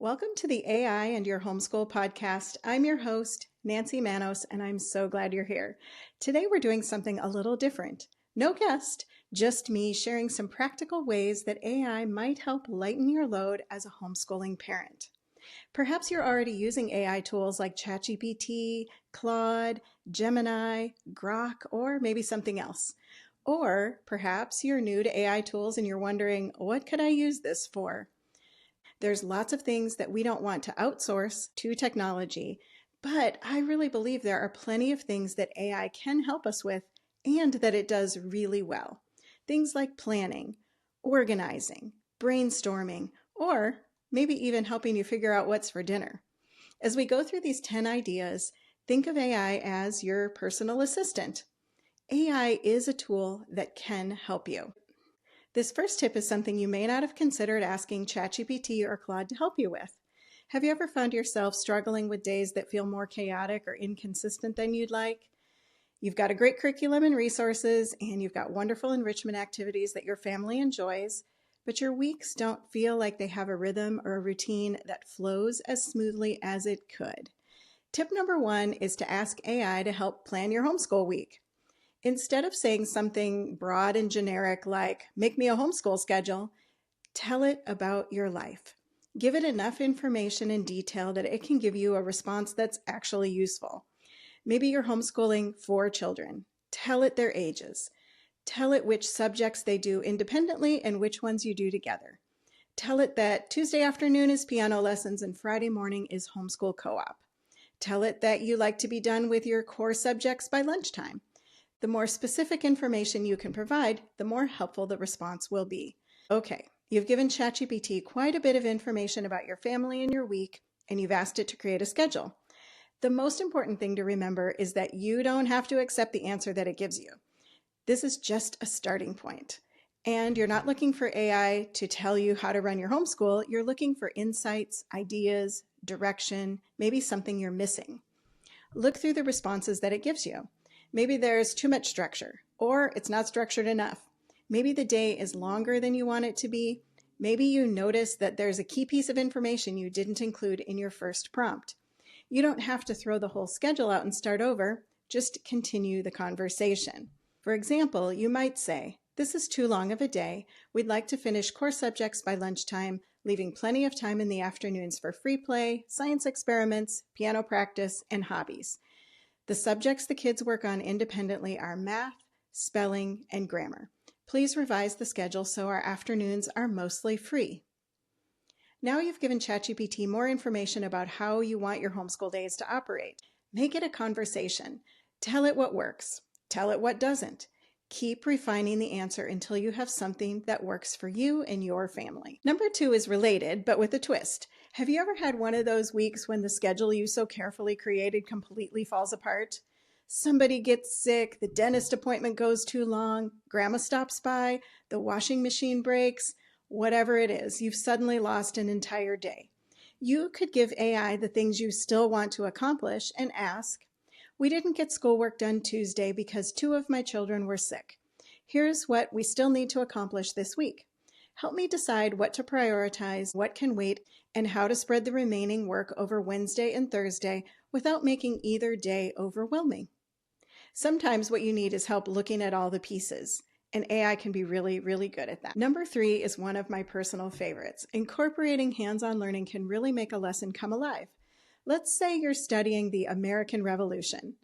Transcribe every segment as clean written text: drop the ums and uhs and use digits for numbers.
Welcome to the AI and Your Homeschool podcast. I'm your host, Nancy Manos, and I'm so glad you're here. Today we're doing something a little different. No guest, just me sharing some practical ways that AI might help lighten your load as a homeschooling parent. Perhaps you're already using AI tools like ChatGPT, Claude, Gemini, Grok, or maybe something else. Or perhaps you're new to AI tools and you're wondering, what could I use this for? There's lots of things that we don't want to outsource to technology, but I really believe there are plenty of things that AI can help us with and that it does really well. Things like planning, organizing, brainstorming, or maybe even helping you figure out what's for dinner. As we go through these 10 ideas, think of AI as your personal assistant. AI is a tool that can help you. This first tip is something you may not have considered asking ChatGPT or Claude to help you with. Have you ever found yourself struggling with days that feel more chaotic or inconsistent than you'd like? You've got a great curriculum and resources, and you've got wonderful enrichment activities that your family enjoys, but your weeks don't feel like they have a rhythm or a routine that flows as smoothly as it could. Tip number 1 is to ask AI to help plan your homeschool week. Instead of saying something broad and generic like, make me a homeschool schedule, tell it about your life. Give it enough information and detail that it can give you a response that's actually useful. Maybe you're homeschooling 4 children. Tell it their ages. Tell it which subjects they do independently and which ones you do together. Tell it that Tuesday afternoon is piano lessons and Friday morning is homeschool co-op. Tell it that you like to be done with your core subjects by lunchtime. The more specific information you can provide, the more helpful the response will be. Okay, you've given ChatGPT quite a bit of information about your family and your week, and you've asked it to create a schedule. The most important thing to remember is that you don't have to accept the answer that it gives you. This is just a starting point. And you're not looking for AI to tell you how to run your homeschool. You're looking for insights, ideas, direction, maybe something you're missing. Look through the responses that it gives you. Maybe there's too much structure, or it's not structured enough. Maybe the day is longer than you want it to be. Maybe you notice that there's a key piece of information you didn't include in your first prompt. You don't have to throw the whole schedule out and start over, just continue the conversation. For example, you might say, this is too long of a day. We'd like to finish core subjects by lunchtime, leaving plenty of time in the afternoons for free play, science experiments, piano practice, and hobbies. The subjects the kids work on independently are math, spelling, and grammar. Please revise the schedule so our afternoons are mostly free. Now you've given ChatGPT more information about how you want your homeschool days to operate. Make it a conversation. Tell it what works. Tell it what doesn't. Keep refining the answer until you have something that works for you and your family. Number 2 is related, but with a twist. Have you ever had one of those weeks when the schedule you so carefully created completely falls apart? Somebody gets sick, the dentist appointment goes too long, grandma stops by, the washing machine breaks, whatever it is, you've suddenly lost an entire day. You could give AI the things you still want to accomplish and ask, we didn't get schoolwork done Tuesday because 2 of my children were sick. Here's what we still need to accomplish this week. Help me decide what to prioritize, what can wait, and how to spread the remaining work over Wednesday and Thursday without making either day overwhelming. Sometimes what you need is help looking at all the pieces, and AI can be really, really good at that. Number 3 is one of my personal favorites. Incorporating hands-on learning can really make a lesson come alive. Let's say you're studying the American Revolution.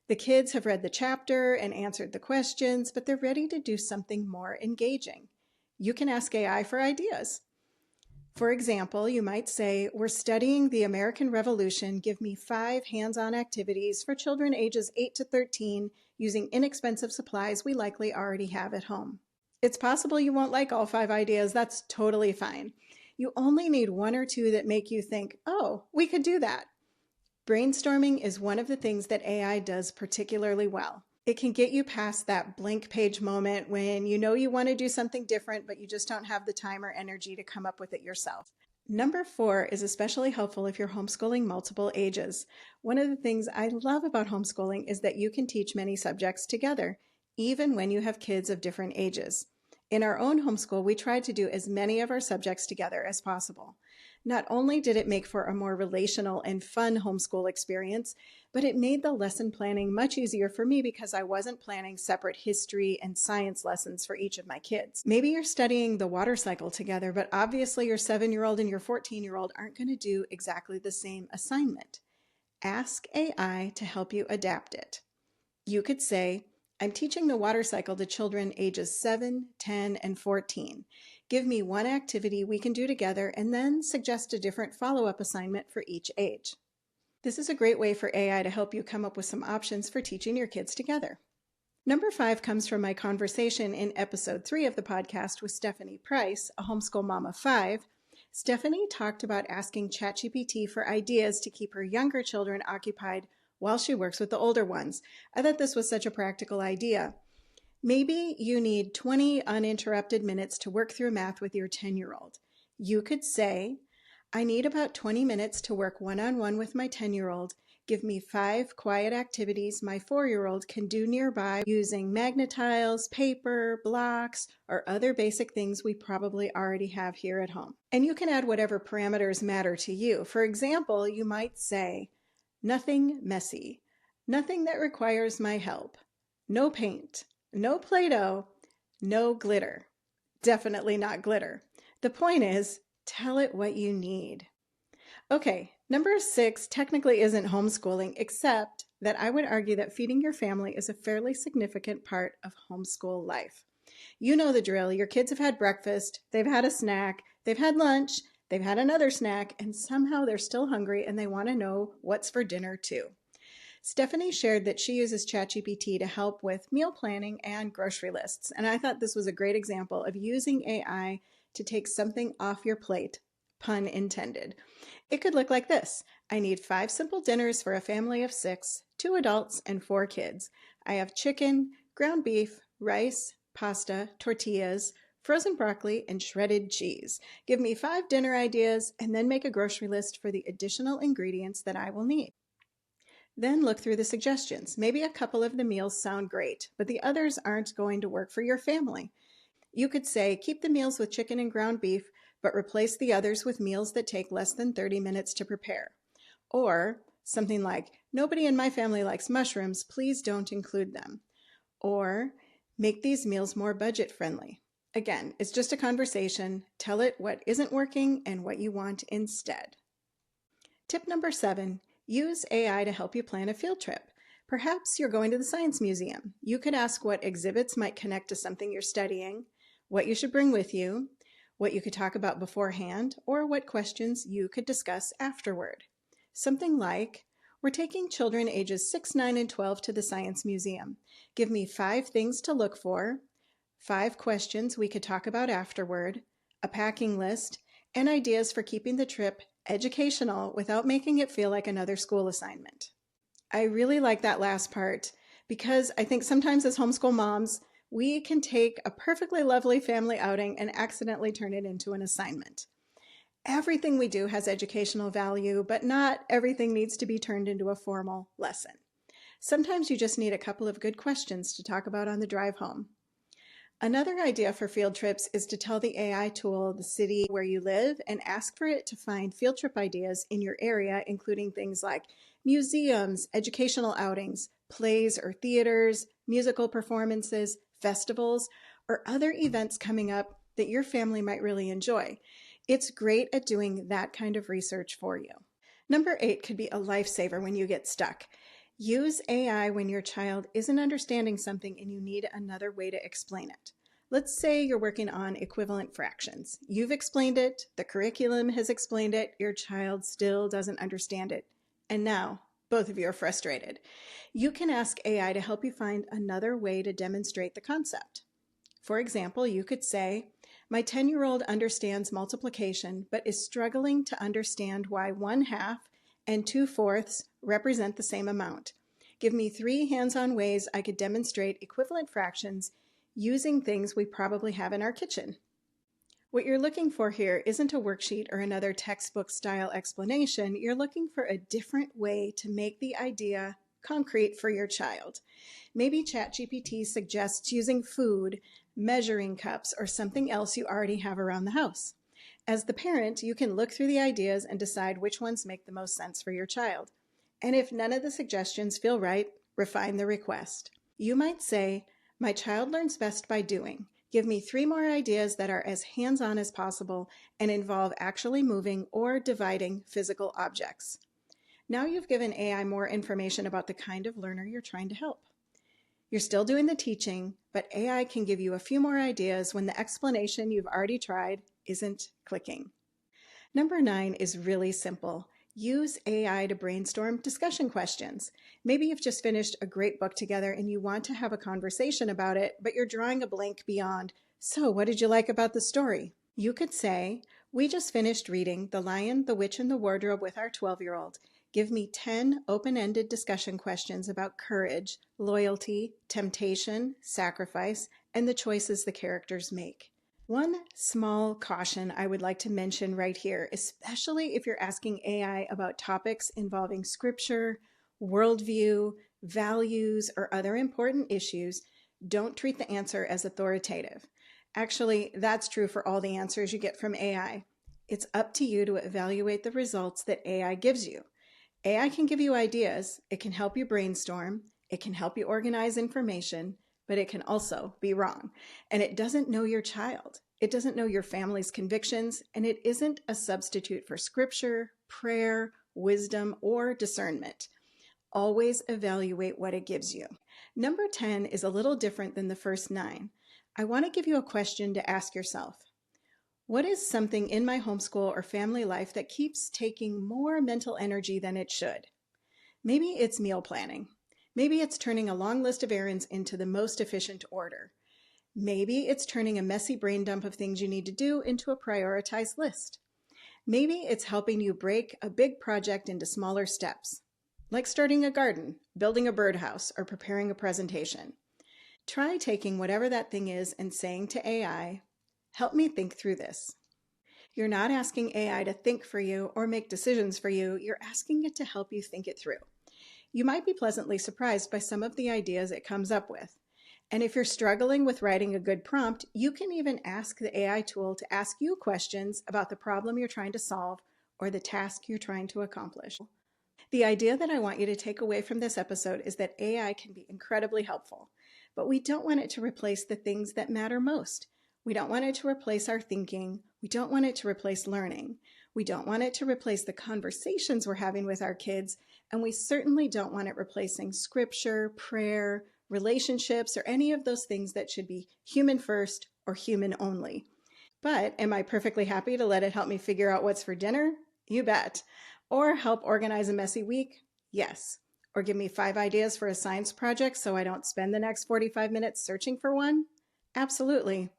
The kids have read the chapter and answered the questions, but they're ready to do something more engaging. You can ask AI for ideas. For example, you might say, we're studying the American Revolution. Give me 5 hands-on activities for children ages 8 to 13 using inexpensive supplies we likely already have at home. It's possible you won't like all 5 ideas. That's totally fine. You only need 1 or 2 that make you think, oh, we could do that. Brainstorming is one of the things that AI does particularly well. It can get you past that blank page moment when you know you want to do something different, but you just don't have the time or energy to come up with it yourself. Number 4 is especially helpful if you're homeschooling multiple ages. One of the things I love about homeschooling is that you can teach many subjects together, even when you have kids of different ages. In our own homeschool, we tried to do as many of our subjects together as possible. Not only did it make for a more relational and fun homeschool experience, but it made the lesson planning much easier for me because I wasn't planning separate history and science lessons for each of my kids. Maybe you're studying the water cycle together, but obviously your 7-year-old and your 14-year-old aren't going to do exactly the same assignment. Ask AI to help you adapt it. You could say, I'm teaching the water cycle to children ages 7, 10, and 14. Give me one activity we can do together and then suggest a different follow-up assignment for each age. This is a great way for AI to help you come up with some options for teaching your kids together. Number 5 comes from my conversation in episode 3 of the podcast with Stephanie Price, a homeschool mom of 5. Stephanie talked about asking ChatGPT for ideas to keep her younger children occupied while she works with the older ones. I thought this was such a practical idea. Maybe you need 20 uninterrupted minutes to work through math with your 10-year-old. You could say, I need about 20 minutes to work one-on-one with my 10-year-old. Give me 5 quiet activities my 4-year-old can do nearby using magnetiles, paper, blocks, or other basic things we probably already have here at home. And you can add whatever parameters matter to you. For example, you might say, nothing messy, nothing that requires my help, no paint, no Play-Doh, no glitter. Definitely not glitter. The point is, tell it what you need. Okay, number 6 technically isn't homeschooling, except that I would argue that feeding your family is a fairly significant part of homeschool life. You know the drill. Your kids have had breakfast, they've had a snack, they've had lunch, they've had another snack, and somehow they're still hungry and they want to know what's for dinner too. Stephanie shared that she uses ChatGPT to help with meal planning and grocery lists, and I thought this was a great example of using AI to take something off your plate, pun intended. It could look like this. I need 5 simple dinners for a family of 6, 2 adults and 4 kids. I have chicken, ground beef, rice, pasta, tortillas, frozen broccoli, and shredded cheese. Give me 5 dinner ideas and then make a grocery list for the additional ingredients that I will need. Then look through the suggestions. Maybe a couple of the meals sound great, but the others aren't going to work for your family. You could say, keep the meals with chicken and ground beef, but replace the others with meals that take less than 30 minutes to prepare. Or something like, nobody in my family likes mushrooms, please don't include them. Or make these meals more budget friendly. Again, it's just a conversation. Tell it what isn't working and what you want instead. Tip number 7, use AI to help you plan a field trip. Perhaps you're going to the science museum. You could ask what exhibits might connect to something you're studying, what you should bring with you, what you could talk about beforehand, or what questions you could discuss afterward. Something like, we're taking children ages 6, 9, and 12 to the Science Museum. Give me 5 things to look for, 5 questions we could talk about afterward, a packing list, and ideas for keeping the trip educational without making it feel like another school assignment. I really like that last part because I think sometimes as homeschool moms, we can take a perfectly lovely family outing and accidentally turn it into an assignment. Everything we do has educational value, but not everything needs to be turned into a formal lesson. Sometimes you just need a couple of good questions to talk about on the drive home. Another idea for field trips is to tell the AI tool the city where you live and ask for it to find field trip ideas in your area, including things like museums, educational outings, plays or theaters, musical performances, festivals, or other events coming up that your family might really enjoy. It's great at doing that kind of research for you. Number 8 could be a lifesaver when you get stuck. Use AI when your child isn't understanding something and you need another way to explain it. Let's say you're working on equivalent fractions. You've explained it, the curriculum has explained it, your child still doesn't understand it. And now, both of you are frustrated. You can ask AI to help you find another way to demonstrate the concept. For example, you could say, my 10-year-old understands multiplication, but is struggling to understand why 1/2 and 2/4 represent the same amount. Give me 3 hands-on ways I could demonstrate equivalent fractions using things we probably have in our kitchen. What you're looking for here isn't a worksheet or another textbook-style explanation. You're looking for a different way to make the idea concrete for your child. Maybe ChatGPT suggests using food, measuring cups, or something else you already have around the house. As the parent, you can look through the ideas and decide which ones make the most sense for your child. And if none of the suggestions feel right, refine the request. You might say, "My child learns best by doing. Give me 3 more ideas that are as hands-on as possible and involve actually moving or dividing physical objects." Now you've given AI more information about the kind of learner you're trying to help. You're still doing the teaching, but AI can give you a few more ideas when the explanation you've already tried isn't clicking. Number 9 is really simple. Use AI to brainstorm discussion questions. Maybe you've just finished a great book together and you want to have a conversation about it, but you're drawing a blank beyond, "So, what did you like about the story?" You could say, "We just finished reading The Lion, the Witch, and the Wardrobe with our 12-year-old. Give me 10 open-ended discussion questions about courage, loyalty, temptation, sacrifice, and the choices the characters make." One small caution I would like to mention right here, especially if you're asking AI about topics involving scripture, worldview, values, or other important issues, don't treat the answer as authoritative. Actually, that's true for all the answers you get from AI. It's up to you to evaluate the results that AI gives you. AI can give you ideas, it can help you brainstorm, it can help you organize information, but it can also be wrong. And it doesn't know your child. It doesn't know your family's convictions, and it isn't a substitute for scripture, prayer, wisdom, or discernment. Always evaluate what it gives you. Number 10 is a little different than the first 9. I want to give you a question to ask yourself. What is something in my homeschool or family life that keeps taking more mental energy than it should? Maybe it's meal planning. Maybe it's turning a long list of errands into the most efficient order. Maybe it's turning a messy brain dump of things you need to do into a prioritized list. Maybe it's helping you break a big project into smaller steps, like starting a garden, building a birdhouse, or preparing a presentation. Try taking whatever that thing is and saying to AI, "Help me think through this." You're not asking AI to think for you or make decisions for you. You're asking it to help you think it through. You might be pleasantly surprised by some of the ideas it comes up with. And if you're struggling with writing a good prompt, you can even ask the AI tool to ask you questions about the problem you're trying to solve or the task you're trying to accomplish. The idea that I want you to take away from this episode is that AI can be incredibly helpful, but we don't want it to replace the things that matter most. We don't want it to replace our thinking. We don't want it to replace learning. We don't want it to replace the conversations we're having with our kids, and we certainly don't want it replacing scripture, prayer, relationships, or any of those things that should be human first or human only. But am I perfectly happy to let it help me figure out what's for dinner? You bet. Or help organize a messy week? Yes. Or give me 5 ideas for a science project so I don't spend the next 45 minutes searching for one? Absolutely.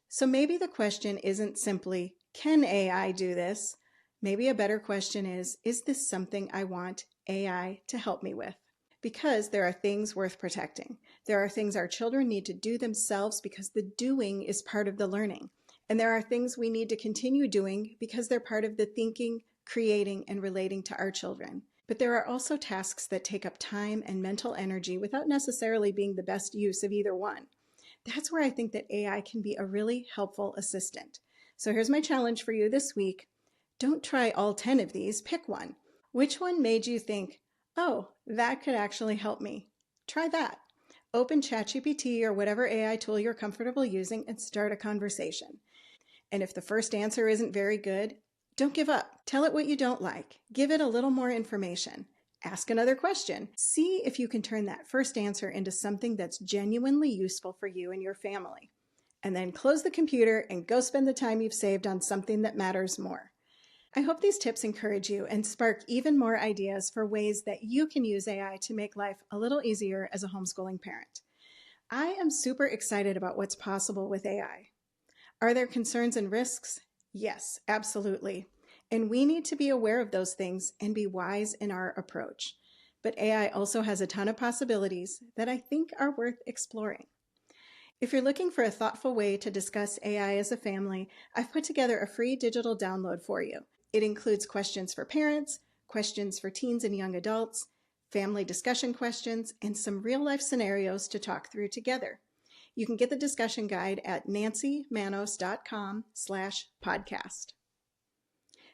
So maybe the question isn't simply, can AI do this? Maybe a better question is this something I want AI to help me with? Because there are things worth protecting. There are things our children need to do themselves because the doing is part of the learning. And there are things we need to continue doing because they're part of the thinking, creating, and relating to our children. But there are also tasks that take up time and mental energy without necessarily being the best use of either one. That's where I think that AI can be a really helpful assistant. So here's my challenge for you this week. Don't try all 10 of these, pick one. Which one made you think, "Oh, that could actually help me"? Try that. Open ChatGPT or whatever AI tool you're comfortable using and start a conversation. And if the first answer isn't very good, don't give up. Tell it what you don't like. Give it a little more information. Ask another question. See if you can turn that first answer into something that's genuinely useful for you and your family. And then close the computer and go spend the time you've saved on something that matters more. I hope these tips encourage you and spark even more ideas for ways that you can use AI to make life a little easier as a homeschooling parent. I am super excited about what's possible with AI. Are there concerns and risks? Yes, absolutely. And we need to be aware of those things and be wise in our approach. But AI also has a ton of possibilities that I think are worth exploring. If you're looking for a thoughtful way to discuss AI as a family, I've put together a free digital download for you. It includes questions for parents, questions for teens and young adults, family discussion questions, and some real-life scenarios to talk through together. You can get the discussion guide at nancymanos.com/podcast.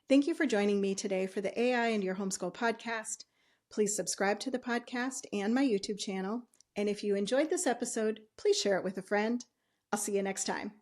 Thank you for joining me today for the AI and Your Homeschool podcast. Please subscribe to the podcast and my YouTube channel. And if you enjoyed this episode, please share it with a friend. I'll see you next time.